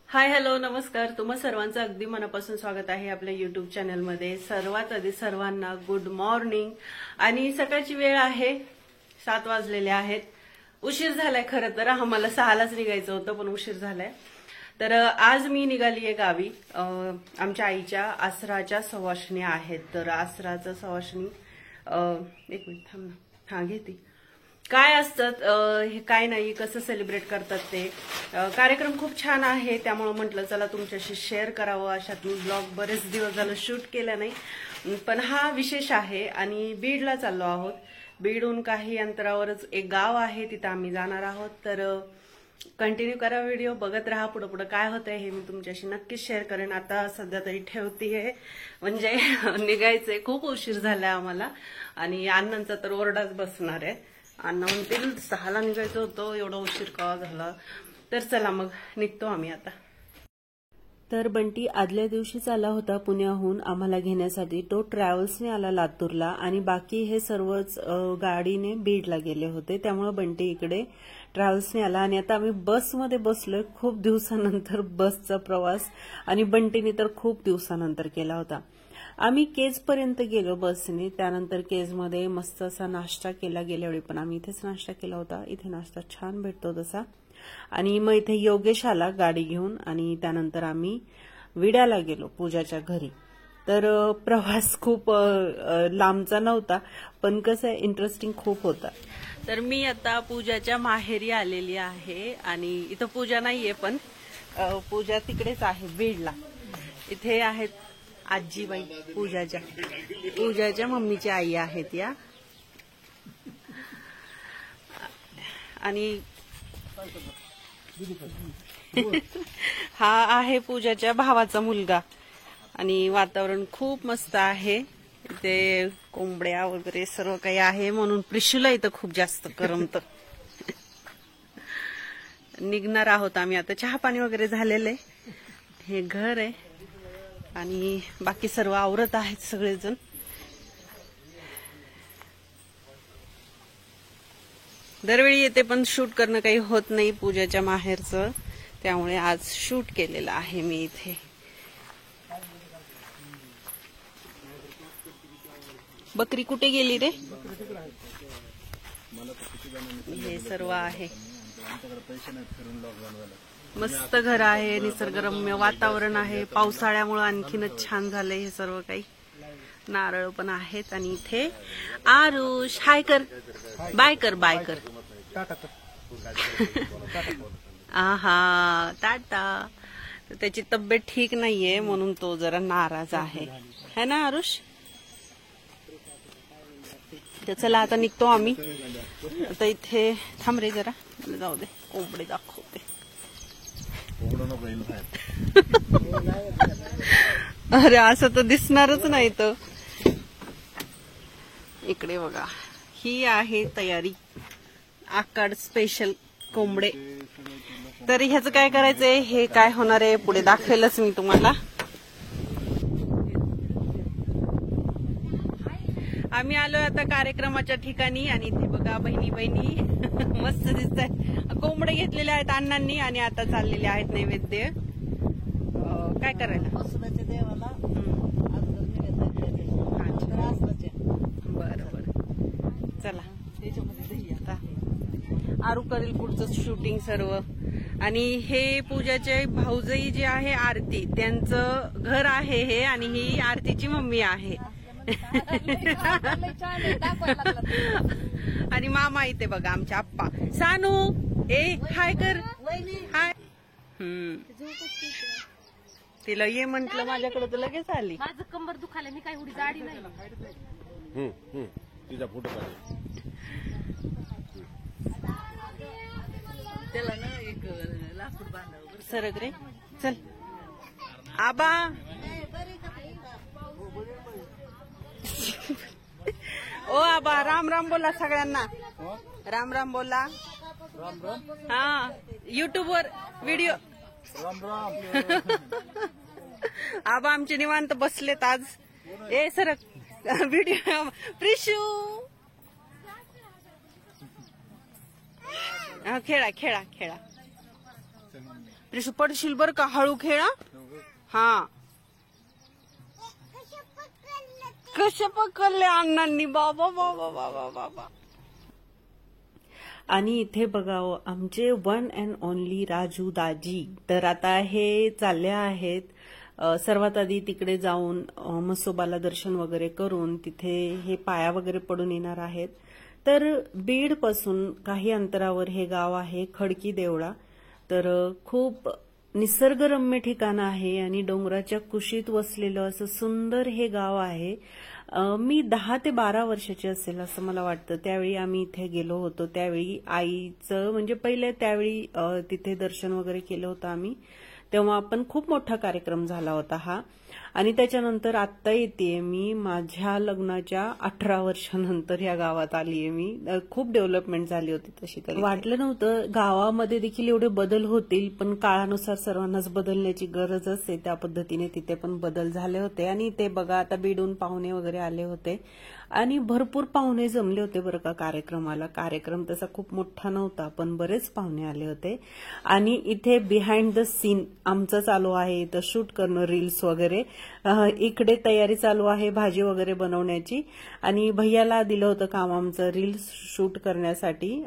Hi hello नमस्कार. तुम्हा सर्वांचं अगदी मनापासून स्वागत आहे आपल्या युट्यूब चॅनलमध्ये. सर्वात आधी सर्वांना गुड मॉर्निंग. आणि सकाळची वेळ आहे 7 वाजलेले आहेत. उशीर झालाय खरं तर, आम्हाला 6लाच निघायचं होतं पण उशीर झालाय. तर आज मी निघालीये गावी. आमच्या आईच्या आसराच्या सवाष्णी आहेत. तर आसराचं सवाष्णी एक मिनिट थांब ना. हा घेते. काय असतात हे काय नाही, कसं सेलिब्रेट करतात ते. कार्यक्रम खूप छान आहे, त्यामुळे म्हटलं चला तुमच्याशी शेअर करावं. अशात मी ब्लॉग बरेच दिवस झालं शूट केला नाही, पण हा विशेष आहे. आणि बीडला चाललो आहोत. बीडहून काही अंतरावरच एक गाव आहे, तिथं आम्ही जाणार आहोत. तर कंटिन्यू करा व्हिडिओ, बघत राहा. पुढं पुढं काय होतंय हे मी तुमच्याशी नक्कीच शेअर करेन. आता सध्या तरी ठेवतीये, म्हणजे निघायचंय, खूप उशीर झालाय आम्हाला. आणि अण्णांचा तर ओरडाच बसणार आहे. अण्णा म्हणतील 6ला निघायचं होतं, एवढा उशीर का झाला. तर चला मग निघतो आम्ही आता. तर बंटी आदल्या दिवशीच आला होता पुण्याहून आम्हाला घेण्यासाठी. तो ट्रॅव्हल्सने आला लातूरला आणि बाकी हे सर्वच गाडीने बीडला गेले होते. त्यामुळे बंटी इकडे ट्रॅव्हल्सने आला आणि आता आम्ही बसमध्ये बसलोय. खूप दिवसानंतर बसचा प्रवास, आणि बंटीने तर खूप दिवसानंतर केला होता. आम्ही केजपर्यंत गेलो बसने. त्यानंतर केजमध्ये मस्त असा नाश्ता केला. गेल्या वेळी पण आम्ही इथेच नाश्ता केला होता. इथे नाश्ता छान भेटतो तसा. आणि मग इथे योगेश आला गाडी घेऊन आणि त्यानंतर आम्ही विड्याला गेलो पूजाच्या घरी. तर प्रवास खूप लांबचा नव्हता, पण कसं इंटरेस्टिंग खूप होता. तर मी आता पूजाच्या माहेरी आलेली आहे आणि इथं पूजा नाहीये, पण पूजा तिकडेच आहे बीडला. इथे आहेत आजीबाई, पूजाच्या मम्मीची आई आहेत या. आणि हा आहे पूजाच्या भावाचा मुलगा. आणि वातावरण खूप मस्त आहे. इथे कोंबड्या वगैरे सर्व काही आहे, म्हणून प्रिशूला इथं खूप जास्त करमत. निघणार आहोत आम्ही आता. चहा पाणी वगैरे झालेलं आहे. हे घर आहे आणि बाकी सर्व आवरत आहेत सगळेजण. दरवेळी येते पण शूट करणं काही होत नाही पूजाच्या माहेरचं, त्यामुळे आज शूट केलेलं आहे मी इथे. बकरी कुठे गेली रे? हे सर्व आहे. मस्त घर आहे, निसर्गरम्य वातावरण आहे. पावसाळ्यामुळे आणखीनच छान झालंय हे सर्व काही. नारळ पण आहेत. आणि इथे आरुष हाय कर, बाय कर, बाय कर. आहा टाटा. त्याची तब्येत ठीक नाहीये म्हणून तो जरा नाराज आहे, है ना आरुष? तर चला आता निघतो आम्ही. आता इथे थांब रे जरा, जाऊ दे, कोंबडे दाखवते. अरे असं तर दिसणारच नाही. तर इकडे बघा, ही आहे तयारी, आकाड स्पेशल कोंबडे. तर ह्याचं काय करायचंय, हे काय होणार आहे पुढे दाखवेलच मी तुम्हाला. आम्ही आलोय आता कार्यक्रमाच्या ठिकाणी आणि इथे बघा बहिणी बहिणी मस्त दिसत आहे. कोंबडे घेतलेले आहेत अण्णांनी आणि आता चाललेले आहेत नैवेद्य काय करायला. देवाला बरं बरं चला. आता आरू करेल पुढचं शूटिंग सर्व. आणि हे पूजाचे भाऊजाई जे आहे आरती, त्यांचं घर आहे हे. आणि ही आरतीची मम्मी आहे. आणि मामा इथे बघा आमचे आप्पा. सानू ए हाय कर, हाय. तिला ये म्हंटल माझ्याकडे तर लगेच आली. माझं कंबर दुखायला, मी काही उडी जाडी नाही. तिचा फोटो त्याला ना एक लाकूड बांधावं. सरक रे चल. आबा ओ आबा राम राम बोला सगळ्यांना. राम राम बोला. हा युट्यूब वर व्हिडिओ. राम राम. आबा आमचे निवांत बसलेत आज. ए सरक व्हिडिओ. प्रिशू खेळा खेळा खेळा. प्रिशू पडशील बर का, हळू खेळा. हा कशा पकडले अण्णांनी, बाबा बाबा बाबा बाबा. आणि इथे बघा आमचे वन अँड ओनली राजू दाजी. तर आता हे चालले आहेत सर्वात आधी तिकडे जाऊन म्हसोबाला दर्शन वगैरे करून तिथे हे पाया वगैरे पडून येणार आहेत. तर बीड पासून काही अंतरावर हे गाव आहे खडकी देवळा. तर खूप निसर्गरम्य ठिकाण आहे आणि डोंगराच्या कुशीत वसलेलं असं सुंदर हे गाव आहे. मी 10 ते 12 वर्षाची असेल असं मला वाटतं. त्यावेळी आम्ही इथे गेलो होतो. त्यावेळी आईचं म्हणजे पहिले त्यावेळी तिथे दर्शन वगैरे केलं होतं आम्ही. तेव्हा पण खूप मोठा कार्यक्रम झाला होता हा. आणि त्याच्यानंतर आत्ता येतेय मी माझ्या लग्नाच्या 18 वर्षानंतर या गावात आलीये मी. खूप डेव्हलपमेंट झाली होती तशी. तरी वाटलं नव्हतं गावामध्ये देखील एवढे बदल होतील, पण काळानुसार सर्वांनाच बदलण्याची गरज असते. त्या पद्धतीने तिथे पण बदल झाले होते. आणि ते बघा आता बीडून पाहुणे वगैरे आले होते आणि भरपूर पाहुणे जमले होते बरं का कार्यक्रमाला. कार्यक्रम तसा खूप मोठा नव्हता पण बरेच पाहुणे आले होते. आणि इथे बिहाइंड द सीन आमचं चालू आहे, इथं शूट करणं रील्स वगैरे. इकडे तयारी चालू आहे भाजी वगैरे बनवण्याची. आणि भैयाला दिलं होतं काम आमचं रील्स शूट करण्यासाठी.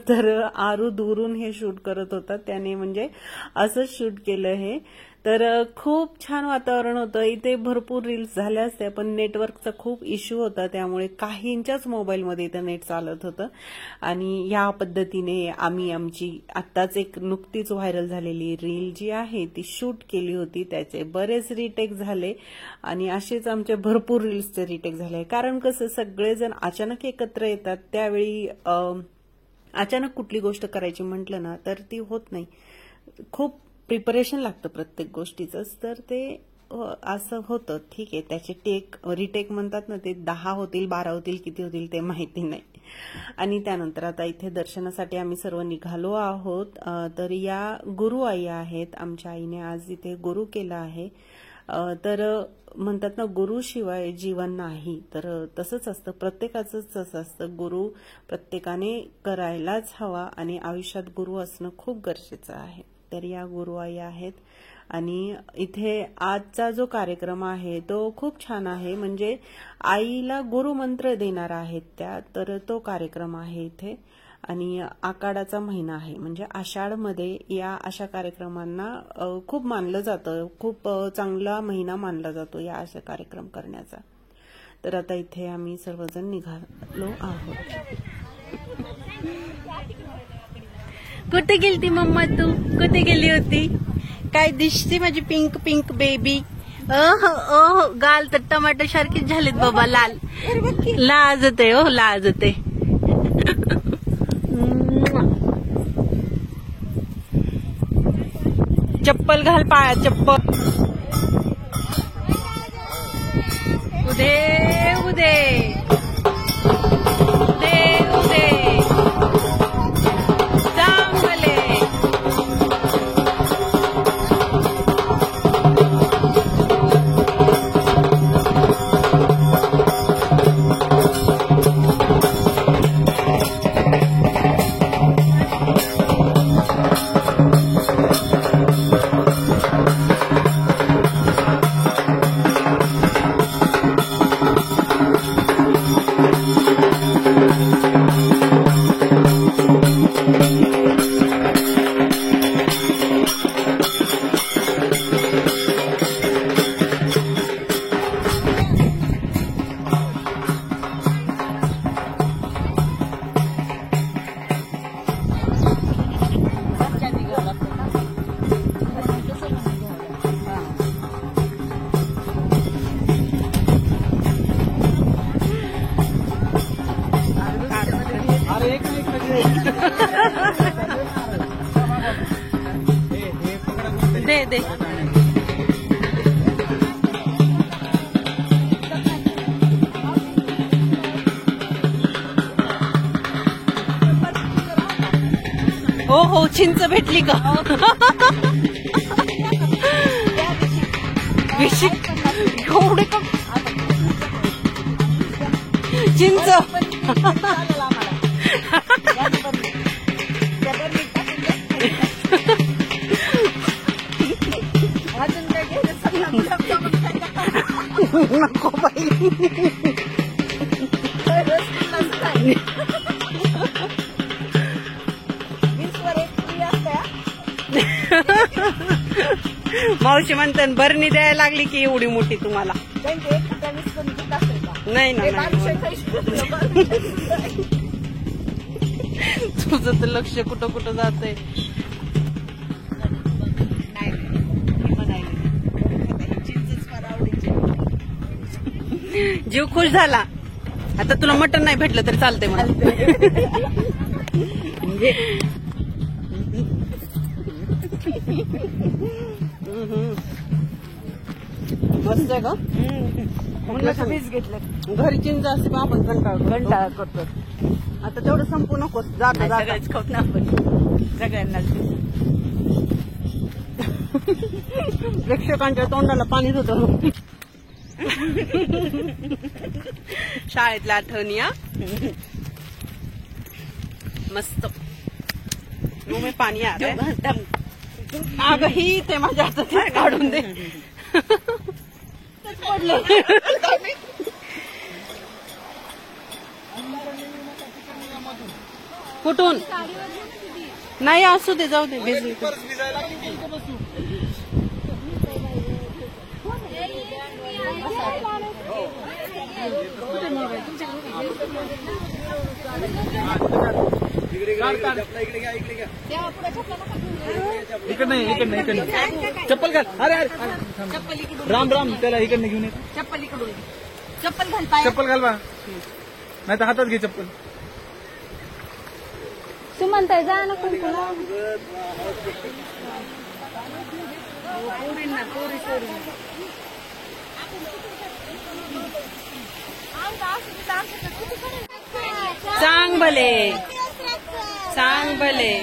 तर आरू दूरून हे शूट करत होता त्याने, म्हणजे असंच शूट केलं हे. तर खूप छान वातावरण होतं. इथे भरपूर रील्स झाल्या असत्या पण नेटवर्कचा खूप इश्यू होता, त्यामुळे काहींच्याच मोबाईलमध्ये इथं नेट चालत होतं. आणि या पद्धतीने आम्ही आमची आत्ताच एक नुकतीच व्हायरल झालेली रील जी आहे ती शूट केली होती. त्याचे बरेच रिटेक झाले आणि असेच आमचे भरपूर रील्सचे रिटेक झाले. कारण कसं सगळेजण अचानक एकत्र येतात, त्यावेळी अचानक कुठली गोष्ट करायची म्हटलं ना तर ती होत नाही. खूप प्रिपरेशन लागतं प्रत्येक गोष्टीचंच. तर ते असं होतं. ठीक आहे, त्याचे रिटेक म्हणतात ना ते 10 होतील 12 होतील किती होतील ते माहिती नाही. आणि त्यानंतर आता इथे दर्शनासाठी आम्ही सर्व निघालो आहोत. तर या गुरु आई आहेत. आमच्या आईने आज इथे गुरु केला आहे. तर म्हणतात ना गुरुशिवाय जीवन नाही, तर तसंच असतं प्रत्येकाचंच तसं असतं. गुरु प्रत्येकाने करायलाच हवा आणि आयुष्यात गुरु असणं खूप गरजेचं आहे. तर या गुरु आई आहेत. आणि इथे आजचा जो कार्यक्रम आहे तो खूप छान आहे. म्हणजे आईला गुरुमंत्र देणार आहेत त्या, तर तो कार्यक्रम आहे इथे. आणि आषाढाचा महिना आहे, म्हणजे आषाढमध्ये या अशा कार्यक्रमांना खूप मानलं जातं. खूप चांगला महिना मानला जातो या अशा कार्यक्रम करण्याचा. तर आता इथे आम्ही सर्वजण निघालो आहोत. कुठे गेलती मम्मा तू? कुठे गेली होती? काय दिसते माझी पिंक पिंक बेबी? ओह गाल तर टमाटर सारखीच झालीत बाबा, लाल लाजते. हो लाजते. चप्पल घाल पाया, चप्पल. उदे उदे उदे उदे चांगले. दे दे. हो हो चिंच भेटली का? एवढे का चिंच? नको बाई. मावशी म्हणते बरणी द्यायला लागली की एवढी मोठी तुम्हाला. नाही ना तुझं तर लक्ष कुठं कुठं जातंय. जीव खुश झाला. आता तुला मटण नाही भेटलं तरी चालतंय मला. मस्त आहे का? घरी चिंच असते पण आपण कंटाळा करतो. आता तेवढं संपू नको. सगळ्याच खाऊ ना आपण सगळ्यांना. प्रेक्षकांच्या तोंडाला पाणी होतं. शाळेतल्या आठवणी. मस्त मी पाणी अगं ही ते माझ्या हातात काढून दे. कुठून नाही असू दे जाऊ दे. भिजली इकडनं चप्पल घाल. अरे राम राम त्याला इकडनं घेऊन ये. चप्पल इकडून चप्पल घाल पाय. चप्पल घाल बा नाही तर हातात घे चप्पल. सुमनताई जा ना कुंकुला. सांग भले सांग भले.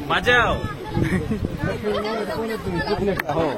माझ्या हो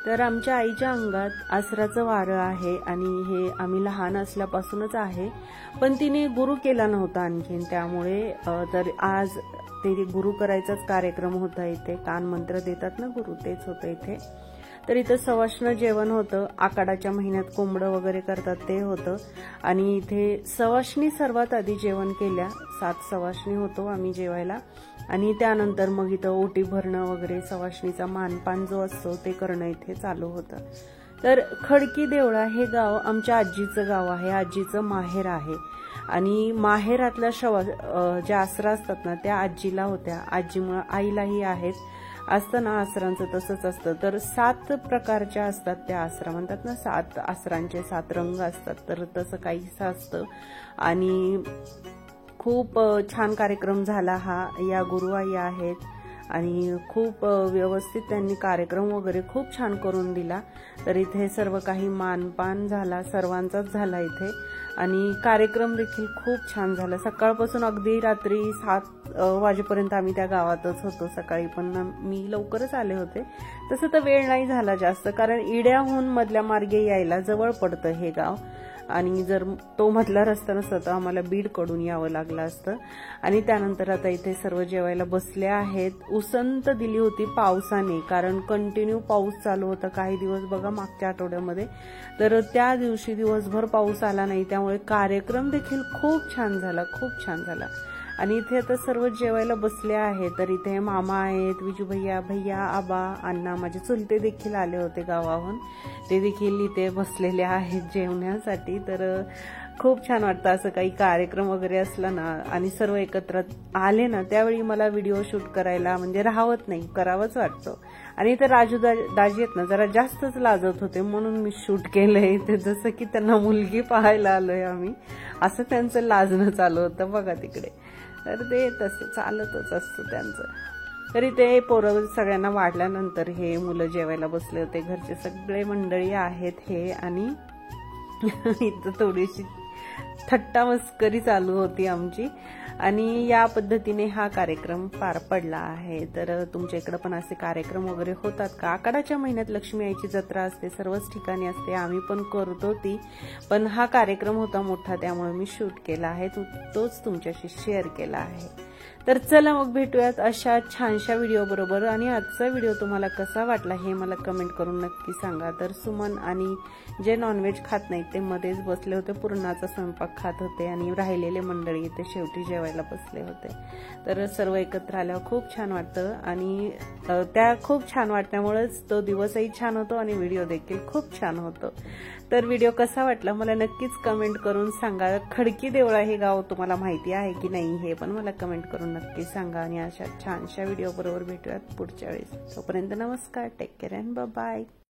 तर आमच्या आईच्या अंगात आसराचं वारं आहे आणि हे आम्ही लहान असल्यापासूनच आहे, पण तिने गुरु केला नव्हता आणखीन, त्यामुळे तर आज ते गुरु करायचाच कार्यक्रम होता इथे. कान मंत्र देतात ना गुरु, तेच होतं इथे. तर इथं सवाष्ण जेवण होतं, आखाडाच्या महिन्यात कोंबडं वगैरे करतात ते होतं. आणि इथे सवाष्णी सर्वात आधी जेवण केल्या, 7 सवाष्णी होतो आम्ही जेवायला. आणि त्यानंतर मग इथं ओटी भरणं वगैरे, सवाष्णीचा मानपान जो असतो ते करणं इथे चालू होतं. तर खडकी देवळा हे गाव आमच्या आजीचं गाव आहे, आजीचं माहेर आहे. आणि माहेरातल्या ज्या आसरा असतात ना त्या आजीला होत्या, आजीमुळे आईलाही आहेत. असतं ना आसरांचं तसंच असतं. तर 7 प्रकारच्या असतात त्या आसरा, म्हणतात ना 7 आसरांचे 7 रंग असतात, तर तसं काहीच असतं. आणि खूप छान कार्यक्रम झाला हा. या गुरुआई आहेत आणि खूप व्यवस्थित त्यांनी कार्यक्रम वगैरे खूप छान करून दिला. तर इथे सर्व काही मानपान झाला, सर्वांचाच झाला इथे. आणि कार्यक्रम देखील खूप छान झाला. सकाळपासून अगदी रात्री 7 वाजेपर्यंत आम्ही त्या गावातच होतो. सकाळी पण मी लवकरच आले होते. तसं तर वेळ नाही झाला जास्त, कारण इड्याहून मधल्या मार्गे यायला जवळ पडतं हे गाव. आणि जर तो मधला रस्ता नसता तर आम्हाला बीडकडून यावं लागलं असतं. आणि त्यानंतर आता इथे सर्व जेवायला बसले आहेत. उसंत दिली होती पावसाने, कारण कंटिन्यू पाऊस चालू होता काही दिवस बघा मागच्या आठवड्यामध्ये. तर त्या दिवशी दिवसभर पाऊस आला नाही, त्यामुळे कार्यक्रम देखील खूप छान झाला, खूप छान झाला. आणि इथे आता सर्व जेवायला बसले आहेत. तर इथे मामा आहेत, विजू भैया, आबा, अण्णा, माझे चुलते देखील आले होते गावाहून, ते देखील इथे बसलेले आहेत जेवण्यासाठी. तर खूप छान वाटतं असं काही कार्यक्रम वगैरे असला ना आणि सर्व एकत्र आले ना, त्यावेळी मला व्हिडिओ शूट करायला म्हणजे राहवत नाही, करावंच वाटतं. आणि इथे राजू दाजी आहेत ना, जरा जास्तच लाजत होते म्हणून मी शूट केलंय. ते जसं की त्यांना मुलगी पाहायला आलोय आम्ही, असं त्यांचं लाजणं चालू होतं बघा तिकडे. तर ते तसं चालतच असतं त्यांचं. तरी ते पोरं सगळ्यांना वाढल्यानंतर हे मुलं जेवायला बसले होते, घरचे सगळे मंडळी आहेत हे. आणि इथं थोडीशी थट्टा मस्करी चालू होती आमची. आणि या पद्धतीने हा कार्यक्रम पार पडला आहे. तर तुमच्या इकडे पण असे कार्यक्रम वगैरे होतात का? आखाडाच्या महिन्यात लक्ष्मी आईची जत्रा असते, सर्वच ठिकाणी असते, आम्ही पण करतो ती. पण हा कार्यक्रम होता मोठा, त्यामुळे मी शूट केला आहे, तोच तुमच्याशी शेअर केला आहे. तर चला मग भेटूयात अशा छानशा व्हिडिओ बरोबर. आणि आजचा व्हिडिओ तुम्हाला कसा वाटला हे मला कमेंट करून नक्की सांगा. तर सुमन आणि जे नॉनव्हेज खात नाहीत ते मध्येच बसले होते, पुरणाचा स्वयंपाक खात होते आणि राहिलेले मंडळी इथे शेवटी जेवायला बसले होते. तर सर्व एकत्र आल्यावर खूप छान वाटतं आणि त्या खूप छान वाटण्यामुळेच तो दिवसही छान होतो आणि व्हिडिओ देखील खूप छान होतो. तर व्हिडिओ कसा वाटला मला नक्कीच कमेंट करून सांगा. खडकी देवळा हे गाव तुम्हाला माहिती आहे की नाही हे पण मला कमेंट करून नक्की सांगा. आणि अशा छानशा व्हिडिओ बरोबर भेटूयात पुढच्या वेळेस. तोपर्यंत नमस्कार, टेक केअर अँड बाय.